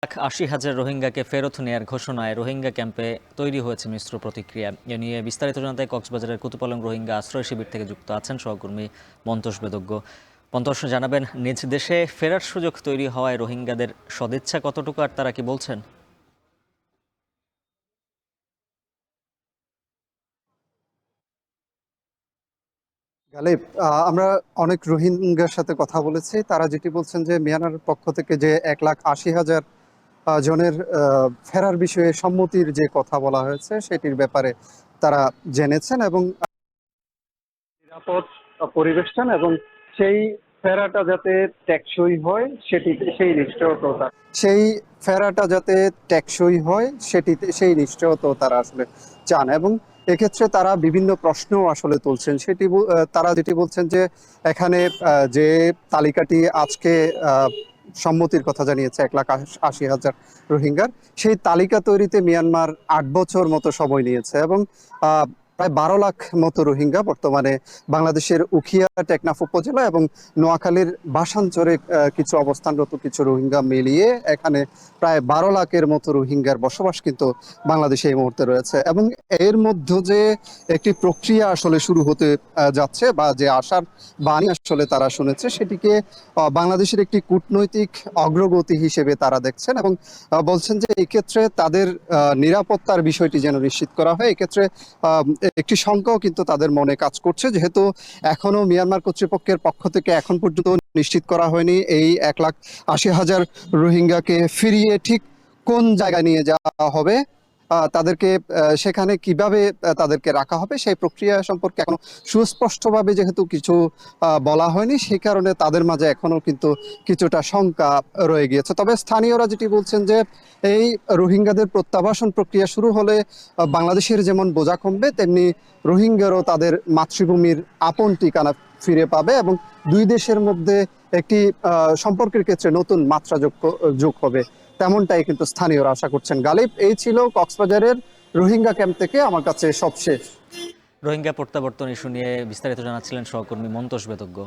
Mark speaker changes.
Speaker 1: 80,000 রোহিঙ্গাকে ফেরত নেয়ার ঘোষণায় রোহিঙ্গা ক্যাম্পে তৈরি হয়েছে মিশ্র প্রতিক্রিয়া। এ নিয়ে বিস্তারিত জানাতে কক্সবাজারের কুতুপালং রোহিঙ্গা আশ্রয় শিবির থেকে যুক্ত আছেন সহকর্মী মন্তোষ বেদজ্ঞ। মন্তোষ, জানাবেন নিজ দেশে ফেরার সুযোগ তৈরি হওয়ায় রোহিঙ্গাদের সদিচ্ছা কতটুকু, আর তারা কি বলছেন?
Speaker 2: গালিব, আমরা অনেক রোহিঙ্গার সাথে কথা বলেছি। তারা যেটি বলছেন যে মিয়ানমারের পক্ষ থেকে যে 1,80,000 জনের ফেরার বিষয়ে সম্মতির যে কথা বলা হয়েছে সেটির ব্যাপারে তারা জেনেছেন এবং নিরাপদ পরিবেশ চান এবং সেই ফেরাটা যাতে টেকসই হয় সেই ফেরাটা যাতে টেকসই হয় সেই নিশ্চয়তা তারা আসলে চান। এবং এক্ষেত্রে তারা বিভিন্ন প্রশ্ন আসলে তুলছেন। তারা যেটি বলছেন যে এখানে যে তালিকাটি আজকে সম্মতির কথা জানিয়েছে 1,80,000 রোহিঙ্গার, সেই তালিকা তৈরিতে মিয়ানমার 8 বছর মতো সময় নিয়েছে এবং প্রায় 12 লাখ মতো রোহিঙ্গা বর্তমানে বাংলাদেশের উখিয়া, টেকনাফ উপজেলা এবং নোয়াখালীর বাসাঞ্চরে কিছু অবস্থানরত কিছু রোহিঙ্গা মিলিয়ে এখানে প্রায় 12 লাখের মতো রোহিঙ্গার বসবাস কিন্তু বাংলাদেশে এই মুহূর্তে রয়েছে। এবং এর মধ্যে যে একটি প্রক্রিয়া আসলে শুরু হতে যাচ্ছে বা যে আশার বাণী আসলে তারা শুনেছে, সেটিকে বাংলাদেশের একটি কূটনৈতিক অগ্রগতি হিসেবে তারা দেখছেন এবং বলছেন যে এই ক্ষেত্রে তাদের নিরাপত্তার বিষয়টি যেন নিশ্চিত করা হয়। এক্ষেত্রে একটি শঙ্কাও কিন্তু তাদের মনে কাজ করছে, যেহেতু এখনো মিয়ানমার কর্তৃপক্ষের পক্ষ থেকে এখন পর্যন্ত নিশ্চিত করা হয়নি এই 1,80,000 রোহিঙ্গাকে ফিরিয়ে ঠিক কোন জায়গায় নিয়ে যাওয়া হবে, তাদেরকে সেখানে কিভাবে তাদেরকে রাখা হবে সেই প্রক্রিয়া সম্পর্কে এখনো সুস্পষ্টভাবে যেহেতু কিছু বলা হয়নি, সেই কারণে তাদের মাঝে এখনো কিন্তু কিছুটা শঙ্কা রয়ে গিয়েছে। তবে স্থানীয়রা যেটি বলছেন যে এই রোহিঙ্গাদের প্রত্যাবাসন প্রক্রিয়া শুরু হলে বাংলাদেশের যেমন বোঝা কমবে, তেমনি রোহিঙ্গারও তাদের মাতৃভূমির আপন ঠিকানা ফিরে পাবে এবং দুই দেশের মধ্যে একটি সম্পর্কের ক্ষেত্রে নতুন মাত্রা যোগ হবে, তেমনটাই কিন্তু স্থানীয়রা আশা করছেন। গালিব, এই ছিল কক্সবাজারের রোহিঙ্গা ক্যাম্প থেকে আমার কাছে সবশেষ।
Speaker 1: রোহিঙ্গা প্রত্যাবর্তন ইস্যু নিয়ে বিস্তারিত জানাচ্ছিলেন সহকর্মী মন্তোষ বেদজ্ঞ।